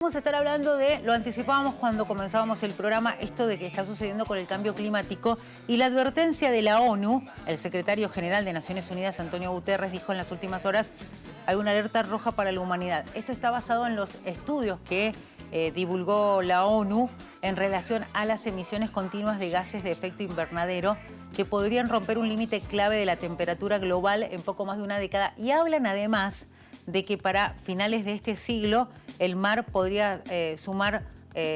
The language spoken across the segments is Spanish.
Vamos a estar hablando lo anticipábamos cuando comenzábamos el programa, esto de que está sucediendo con el cambio climático y la advertencia de la ONU. El secretario general de Naciones Unidas, Antonio Guterres, dijo en las últimas horas: hay una alerta roja para la humanidad. Esto está basado en los estudios que divulgó la ONU en relación a las emisiones continuas de gases de efecto invernadero que podrían romper un límite clave de la temperatura global en poco más de una década. Y hablan además de que para finales de este siglo el mar podría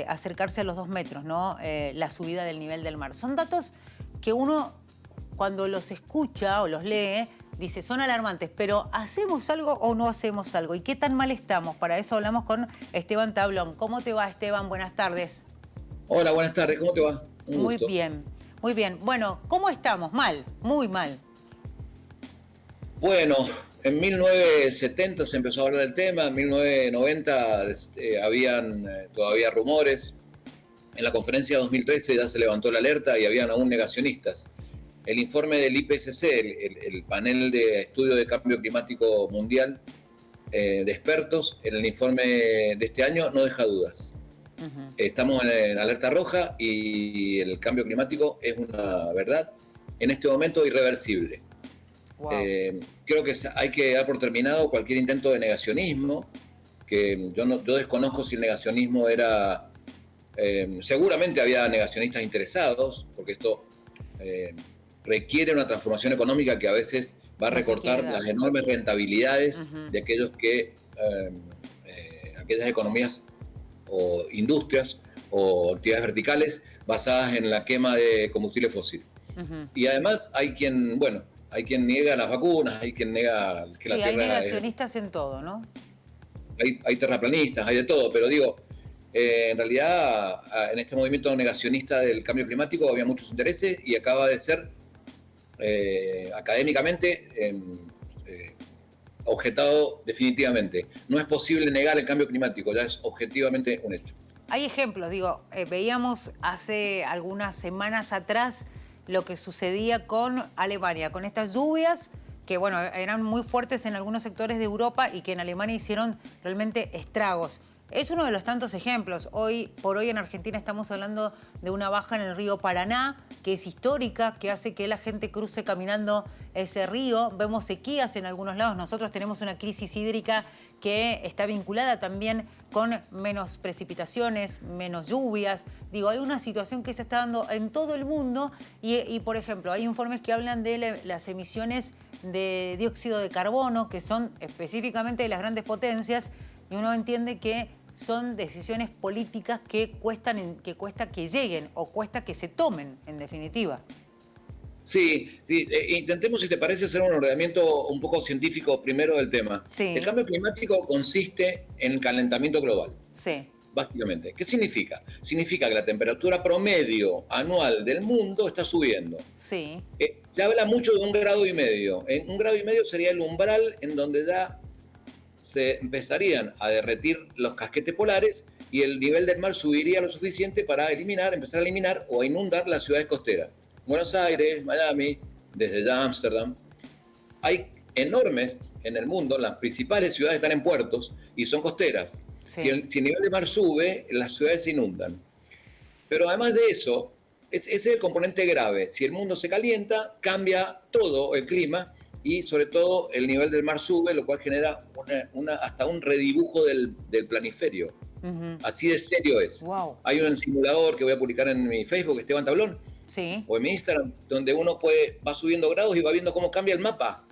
acercarse a los 2 metros, ¿no? La subida del nivel del mar. Son datos que uno, cuando los escucha o los lee, dice, son alarmantes, pero ¿hacemos algo o no hacemos algo? ¿Y qué tan mal estamos? Para eso hablamos con Esteban Tablón. ¿Cómo te va, Esteban? Buenas tardes. Hola, buenas tardes. ¿Cómo te va? Muy bien, muy bien. Bueno, ¿cómo estamos? Mal, muy mal. Bueno, en 1970 se empezó a hablar del tema, en 1990 habían todavía rumores. En la conferencia de 2013 ya se levantó la alerta y habían aún negacionistas. El informe del IPCC, el panel de estudio de cambio climático mundial de expertos, en el informe de este año no deja dudas. Estamos en alerta roja y el cambio climático es una verdad en este momento irreversible. Wow. Creo que hay que dar por terminado cualquier intento de negacionismo, que yo desconozco si el negacionismo era... seguramente había negacionistas interesados, porque esto requiere una transformación económica que a veces va a recortar las enormes rentabilidades de aquellos aquellas economías o industrias o actividades verticales basadas en la quema de combustible fósil. Y además hay quien niega las vacunas, hay quien niega que la Tierra... Sí, hay negacionistas en todo, ¿no? Hay terraplanistas, hay de todo, pero digo, en realidad en este movimiento negacionista del cambio climático había muchos intereses y acaba de ser académicamente objetado definitivamente. No es posible negar el cambio climático, ya es objetivamente un hecho. Hay ejemplos, veíamos hace algunas semanas atrás lo que sucedía con Alemania, con estas lluvias que, bueno, eran muy fuertes en algunos sectores de Europa y que en Alemania hicieron realmente estragos. Es uno de los tantos ejemplos. Hoy por hoy en Argentina estamos hablando de una baja en el río Paraná, que es histórica, que hace que la gente cruce caminando ese río. Vemos sequías en algunos lados. Nosotros tenemos una crisis hídrica que está vinculada también con menos precipitaciones, menos lluvias. Hay una situación que se está dando en todo el mundo y por ejemplo, hay informes que hablan de las emisiones de dióxido de carbono, que son específicamente de las grandes potencias, y uno entiende que son decisiones políticas que cuesta que lleguen o cuesta que se tomen, en definitiva. Sí, intentemos, si te parece, hacer un ordenamiento un poco científico primero del tema. Sí. El cambio climático consiste en el calentamiento global. Sí. Básicamente. ¿Qué significa? Significa que la temperatura promedio anual del mundo está subiendo. Sí. Se habla mucho de 1,5 grados. 1,5 grados sería el umbral en donde ya se empezarían a derretir los casquetes polares y el nivel del mar subiría lo suficiente para empezar a eliminar o a inundar las ciudades costeras. Buenos Aires, Miami, desde ya Ámsterdam. Hay enormes en el mundo, las principales ciudades están en puertos y son costeras. Sí. Si el nivel del mar sube, las ciudades se inundan. Pero además de eso, ese es el componente grave. Si el mundo se calienta, cambia todo el clima y sobre todo el nivel del mar sube, lo cual genera hasta un redibujo del planiferio. Así de serio es. Wow. Hay un simulador que voy a publicar en mi Facebook, Esteban Tablón, sí, o en mi Instagram, donde uno va subiendo grados y va viendo cómo cambia el mapa.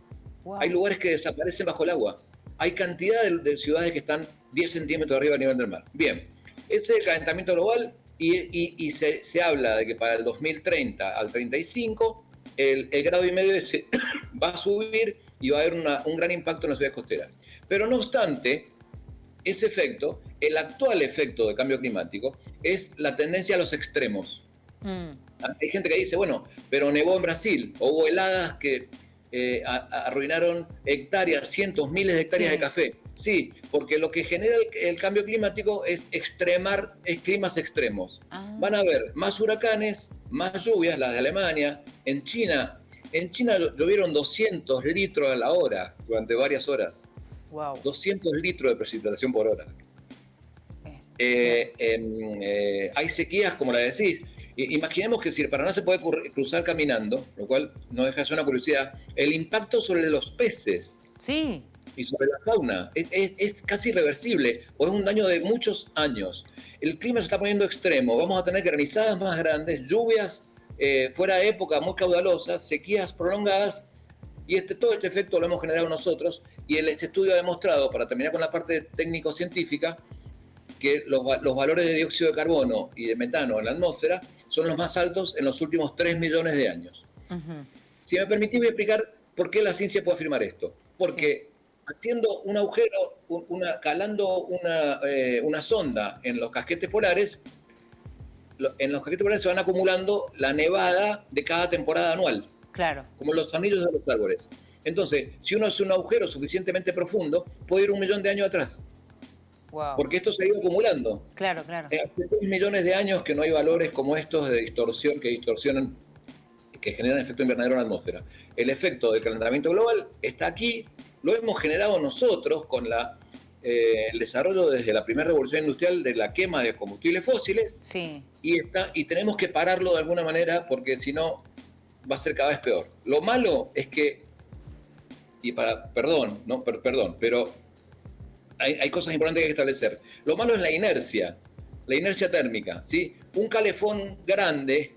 Wow. Hay lugares que desaparecen bajo el agua. Hay cantidad de ciudades que están 10 centímetros arriba del nivel del mar. Bien, ese es el calentamiento global y se habla de que para el 2030 al 35 el 1,5 grados va a subir y va a haber un gran impacto en las ciudades costeras. Pero no obstante, ese efecto, el actual efecto del cambio climático, es la tendencia a los extremos. Hay gente que dice, bueno, pero nevó en Brasil, o hubo heladas que arruinaron hectáreas, cientos, miles de hectáreas de café. Sí, porque lo que genera el cambio climático es climas extremos. Van a haber más huracanes, más lluvias, las de Alemania. En China llovieron 200 litros a la hora durante varias horas. Wow. 200 litros de precipitación por hora. hay sequías, como la decís. Imaginemos que si el Paraná se puede cruzar caminando, lo cual no deja de ser una curiosidad, el impacto sobre los peces Sí, y sobre la fauna es casi irreversible, o es un daño de muchos años. El clima se está poniendo extremo, vamos a tener granizadas más grandes, lluvias fuera de época muy caudalosas, sequías prolongadas, y todo este efecto lo hemos generado nosotros, y este estudio ha demostrado, para terminar con la parte técnico-científica, que los valores de dióxido de carbono y de metano en la atmósfera son los más altos en los últimos 3 millones de años. Si me permitís, voy a explicar por qué la ciencia puede afirmar esto. Porque haciendo un agujero, calando una sonda en los casquetes polares, se van acumulando la nevada de cada temporada anual. claro. Como los anillos de los árboles. Entonces, si uno hace un agujero suficientemente profundo, puede ir 1 millón de años atrás. Wow. Porque esto se ha ido acumulando. Claro, claro. Hace 3 millones de años que no hay valores como estos de distorsión que distorsionan, que generan efecto invernadero en la atmósfera. El efecto del calentamiento global está aquí, lo hemos generado nosotros con el desarrollo desde la primera revolución industrial de la quema de combustibles fósiles. Sí. Y tenemos que pararlo de alguna manera porque si no va a ser cada vez peor. Lo malo es que, pero hay cosas importantes que establecer. Lo malo es la inercia térmica, ¿sí? Un calefón grande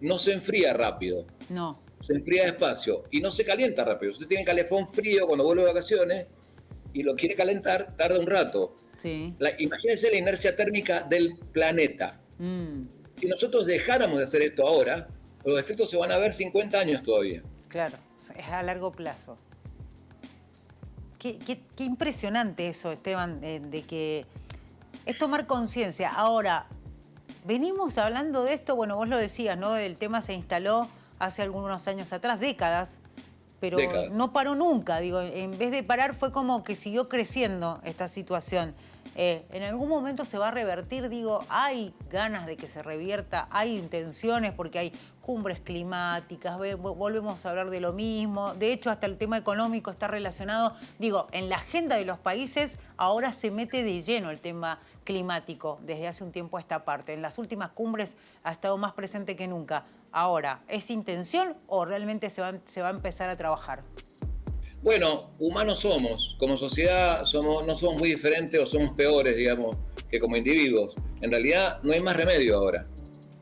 no se enfría rápido. No. Se enfría despacio y no se calienta rápido. Usted tiene calefón frío cuando vuelve de vacaciones y lo quiere calentar, tarda un rato. Sí. Imagínense la inercia térmica del planeta. Si nosotros dejáramos de hacer esto ahora, los efectos se van a ver 50 años todavía. Claro, es a largo plazo. Qué impresionante eso, Esteban, de que es tomar conciencia. Ahora, venimos hablando de esto, bueno, vos lo decías, ¿no? El tema se instaló hace algunos años atrás, décadas, pero no paró nunca. Digo, en vez de parar fue como que siguió creciendo esta situación. En algún momento se va a revertir, digo, hay ganas de que se revierta, hay intenciones porque hay cumbres climáticas, volvemos a hablar de lo mismo. De hecho, hasta el tema económico está relacionado. Digo, en la agenda de los países ahora se mete de lleno el tema climático desde hace un tiempo a esta parte. En las últimas cumbres ha estado más presente que nunca. Ahora, ¿es intención o realmente se va a empezar a trabajar? Bueno, humanos somos, como sociedad no somos muy diferentes o somos peores, digamos, que como individuos. En realidad no hay más remedio ahora,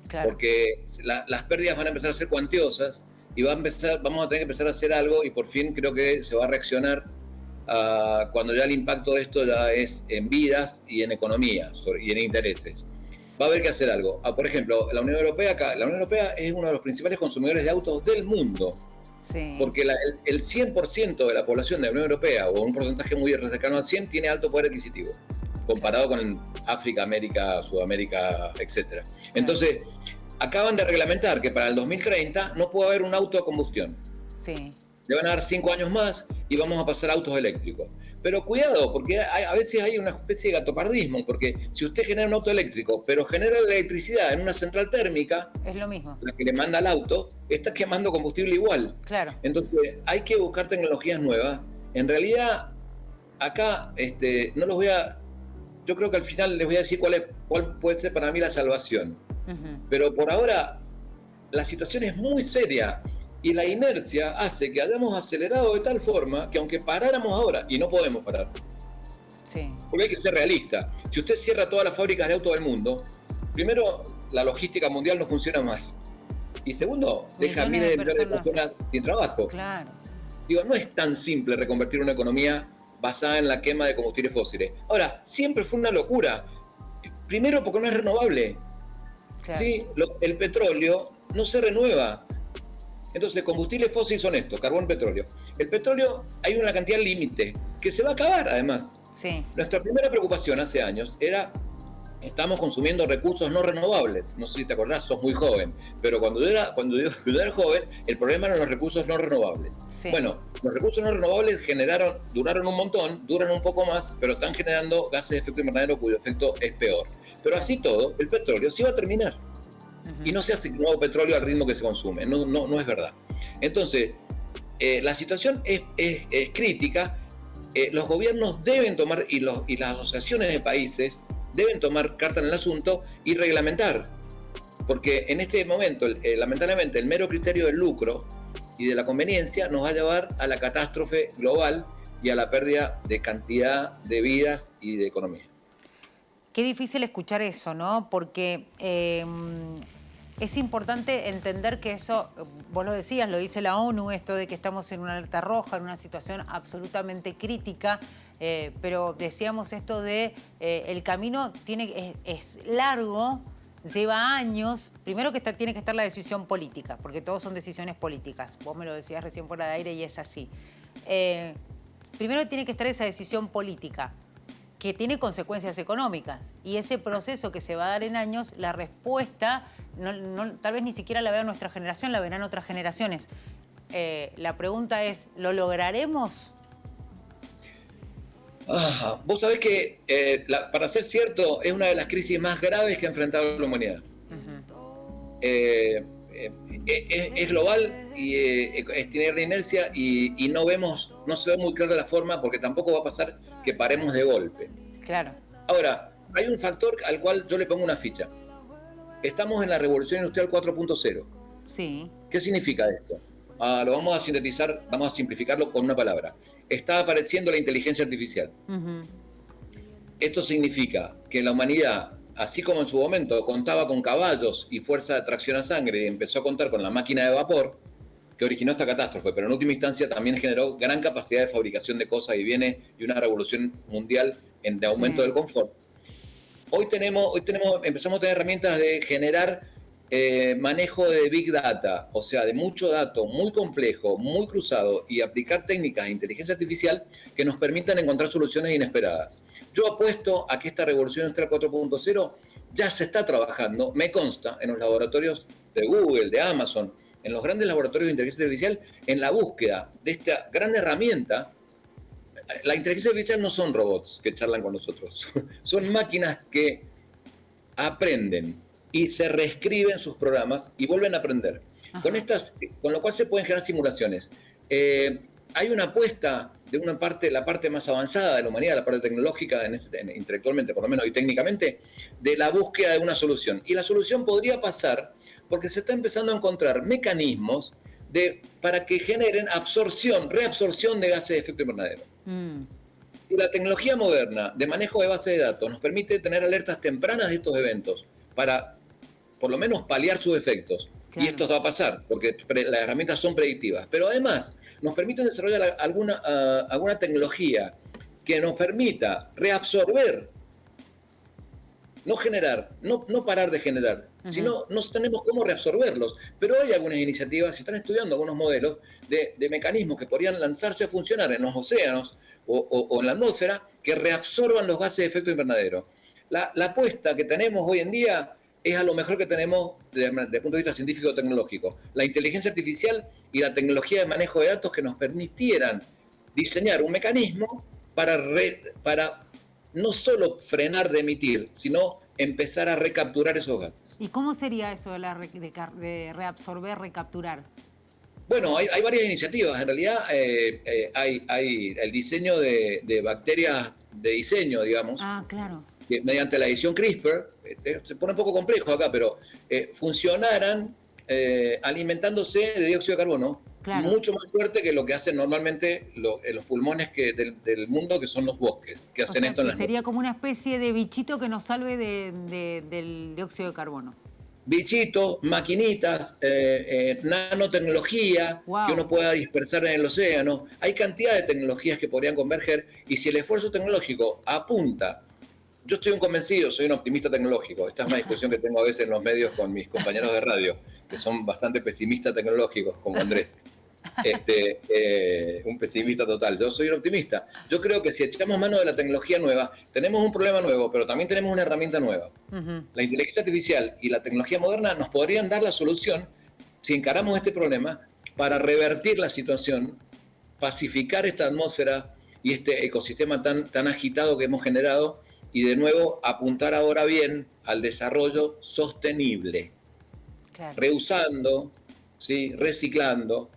claro. Porque las pérdidas van a empezar a ser cuantiosas y vamos a tener que empezar a hacer algo y por fin creo que se va a reaccionar cuando ya el impacto de esto ya es en vidas y en economía y en intereses. Va a haber que hacer algo. Por ejemplo, la Unión Europea es uno de los principales consumidores de autos del mundo. Sí. Porque el 100% de la población de la Unión Europea, o un porcentaje muy cercano al 100%, tiene alto poder adquisitivo, comparado con África, América, Sudamérica, etc. Entonces, acaban de reglamentar que para el 2030 no puede haber un auto a combustión. Sí. Le van a dar 5 años más y vamos a pasar a autos eléctricos. Pero cuidado, porque a veces hay una especie de gatopardismo, porque si usted genera un auto eléctrico, pero genera la electricidad en una central térmica, es lo mismo. La que le manda al auto, está quemando combustible igual. Claro. Entonces, hay que buscar tecnologías nuevas. En realidad, acá no los voy a... Yo creo que al final les voy a decir cuál puede ser para mí la salvación. Pero por ahora, la situación es muy seria. Y la inercia hace que hayamos acelerado de tal forma que aunque paráramos ahora, y no podemos parar, porque hay que ser realista. Si usted cierra todas las fábricas de autos del mundo, primero, la logística mundial no funciona más. Y segundo, deja miles de millones de personas sin trabajo. Claro. Digo, no es tan simple reconvertir una economía basada en la quema de combustibles fósiles. Ahora, siempre fue una locura. Primero porque no es renovable. Claro. ¿Sí? El petróleo no se renueva. Entonces, combustibles fósiles son estos, carbón, petróleo. El petróleo hay una cantidad límite que se va a acabar, además. Sí. Nuestra primera preocupación hace años era, estamos consumiendo recursos no renovables. No sé si te acordás, sos muy joven. Pero cuando yo era joven, el problema eran los recursos no renovables. Sí. Bueno, los recursos no renovables duraron un montón, duran un poco más, pero están generando gases de efecto invernadero cuyo efecto es peor. Pero así todo, el petróleo sí va a terminar. Y no se hace nuevo petróleo al ritmo que se consume, no es verdad. Entonces, la situación es crítica, los gobiernos deben tomar, y las asociaciones de países deben tomar carta en el asunto y reglamentar. Porque en este momento, lamentablemente, el mero criterio del lucro y de la conveniencia nos va a llevar a la catástrofe global y a la pérdida de cantidad de vidas y de economía. Qué difícil escuchar eso, ¿no? Porque es importante entender que eso, vos lo decías, lo dice la ONU, esto de que estamos en una alerta roja, en una situación absolutamente crítica, pero decíamos esto de el camino es largo, lleva años. Primero que tiene que estar la decisión política, porque todos son decisiones políticas. Vos me lo decías recién fuera de aire y es así. Primero tiene que estar esa decisión política, que tiene consecuencias económicas. Y ese proceso que se va a dar en años, la respuesta, tal vez ni siquiera la vea nuestra generación, la verán otras generaciones. La pregunta es, ¿lo lograremos? Vos sabés que, para ser cierto, es una de las crisis más graves que ha enfrentado la humanidad. Es global y tiene inercia y no se ve muy clara la forma, porque tampoco va a pasar que paremos de golpe. Claro. Ahora, hay un factor al cual yo le pongo una ficha. Estamos en la revolución industrial 4.0. Sí. ¿Qué significa esto? Lo vamos a sintetizar, vamos a simplificarlo con una palabra. Está apareciendo la inteligencia artificial. Esto significa que la humanidad, así como en su momento contaba con caballos y fuerza de tracción a sangre y empezó a contar con la máquina de vapor, que originó esta catástrofe, pero en última instancia también generó gran capacidad de fabricación de cosas y bienes y una revolución mundial de aumento del confort. Hoy empezamos a tener herramientas de generar manejo de Big Data, o sea, de mucho dato muy complejo, muy cruzado, y aplicar técnicas de inteligencia artificial que nos permitan encontrar soluciones inesperadas. Yo apuesto a que esta revolución industrial 4.0 ya se está trabajando, me consta, en los laboratorios de Google, de Amazon, en los grandes laboratorios de inteligencia artificial, en la búsqueda de esta gran herramienta. La inteligencia artificial no son robots que charlan con nosotros, son máquinas que aprenden y se reescriben sus programas y vuelven a aprender. Con lo cual se pueden generar simulaciones. Hay una apuesta de una parte, la parte más avanzada de la humanidad, la parte tecnológica, intelectualmente, por lo menos y técnicamente, de la búsqueda de una solución. Y la solución podría pasar porque se está empezando a encontrar mecanismos para que generen reabsorción de gases de efecto invernadero. Y la tecnología moderna de manejo de bases de datos nos permite tener alertas tempranas de estos eventos para, por lo menos, paliar sus efectos. Claro. Y esto va a pasar, porque las herramientas son predictivas. Pero además, nos permiten desarrollar alguna tecnología que nos permita reabsorber, no generar, no parar de generar, sino no tenemos cómo reabsorberlos. Pero hay algunas iniciativas, se están estudiando algunos modelos de mecanismos que podrían lanzarse a funcionar en los océanos o en la atmósfera, que reabsorban los gases de efecto invernadero. La apuesta que tenemos hoy en día es a lo mejor que tenemos desde el punto de vista científico-tecnológico. La inteligencia artificial y la tecnología de manejo de datos que nos permitieran diseñar un mecanismo para no solo frenar de emitir, sino empezar a recapturar esos gases. ¿Y cómo sería eso de reabsorber, recapturar? Bueno, hay varias iniciativas. En realidad hay el diseño de bacterias de diseño, digamos. Claro. Que mediante la edición CRISPR, se pone un poco complejo acá, pero funcionaran alimentándose de dióxido de carbono, claro, mucho más fuerte que lo que hacen normalmente los pulmones del mundo, que son los bosques, que hacen esto en la sería como una especie de bichito que nos salve del dióxido de carbono. Bichitos, maquinitas, nanotecnología, que uno pueda dispersar en el océano. Hay cantidad de tecnologías que podrían converger, y si el esfuerzo tecnológico apunta. Yo estoy convencido, soy un optimista tecnológico. Esta es una discusión que tengo a veces en los medios con mis compañeros de radio, que son bastante pesimistas tecnológicos, como Andrés. Un pesimista total. Yo soy un optimista. Yo creo que si echamos mano de la tecnología nueva, tenemos un problema nuevo, pero también tenemos una herramienta nueva. La inteligencia artificial y la tecnología moderna nos podrían dar la solución, si encaramos este problema, para revertir la situación, pacificar esta atmósfera y este ecosistema tan agitado que hemos generado, y de nuevo apuntar ahora bien al desarrollo sostenible, claro, reusando, ¿sí?, reciclando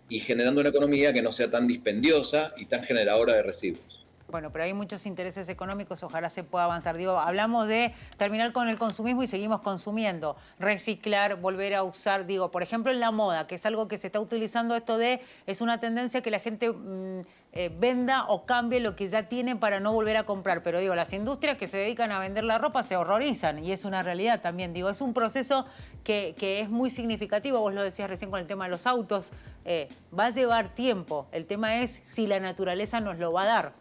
y generando una economía que no sea tan dispendiosa y tan generadora de residuos. Bueno, pero hay muchos intereses económicos, ojalá se pueda avanzar. Digo, hablamos de terminar con el consumismo y seguimos consumiendo, reciclar, volver a usar, digo, por ejemplo, en la moda, que es algo que se está utilizando esto es una tendencia que la gente venda o cambie lo que ya tiene para no volver a comprar. Pero digo, las industrias que se dedican a vender la ropa se horrorizan y es una realidad también. Digo, es un proceso que es muy significativo, vos lo decías recién con el tema de los autos, va a llevar tiempo. El tema es si la naturaleza nos lo va a dar.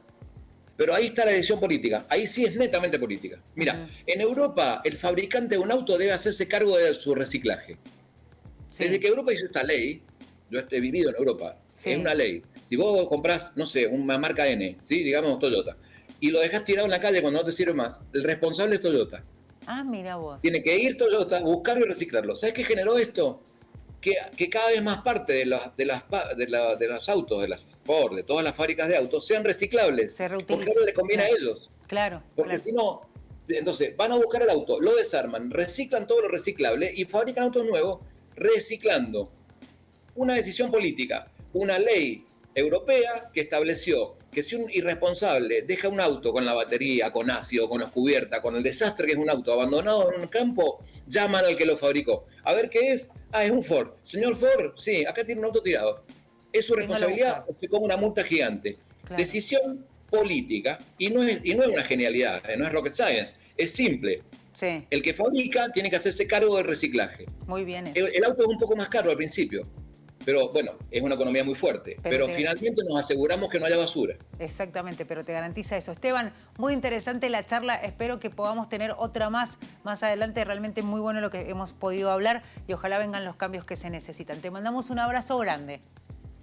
Pero ahí está la decisión política. Ahí sí es netamente política. Mira, en Europa el fabricante de un auto debe hacerse cargo de su reciclaje. Sí. Desde que Europa hizo esta ley, yo he vivido en Europa, sí. Es una ley. Si vos comprás, no sé, una marca N, ¿sí? Digamos Toyota, y lo dejás tirado en la calle cuando no te sirve más, el responsable es Toyota. Ah, mira vos. Tiene que ir Toyota, buscarlo y reciclarlo. ¿Sabes qué generó esto? Que cada vez más parte de los autos, de las Ford, de todas las fábricas de autos, sean reciclables. Se reutilizan. Porque ahora les conviene a ellos. Claro. Porque si no, entonces van a buscar el auto, lo desarman, reciclan todo lo reciclable y fabrican autos nuevos reciclando. Una decisión política, una ley europea que estableció que si un irresponsable deja un auto con la batería, con ácido, con las cubiertas, con el desastre que es un auto abandonado en un campo, llaman al que lo fabricó. A ver qué es. Ah, es un Ford. Señor Ford, sí, acá tiene un auto tirado. ¿Es su responsabilidad o se come una multa gigante? Claro. Decisión política y no es una genialidad, no es rocket science, es simple. Sí. El que fabrica tiene que hacerse cargo del reciclaje. Muy bien. El auto es un poco más caro al principio. Pero bueno, es una economía muy fuerte. Pero finalmente nos aseguramos que no haya basura. Exactamente, pero te garantiza eso. Esteban, muy interesante la charla. Espero que podamos tener otra más adelante. Realmente muy bueno lo que hemos podido hablar y ojalá vengan los cambios que se necesitan. Te mandamos un abrazo grande.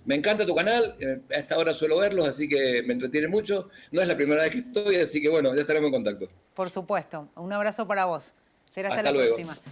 Me encanta tu canal. A esta hora suelo verlos, así que me entretiene mucho. No es la primera vez que estoy, así que bueno, ya estaremos en contacto. Por supuesto. Un abrazo para vos. Será hasta la luego. próxima.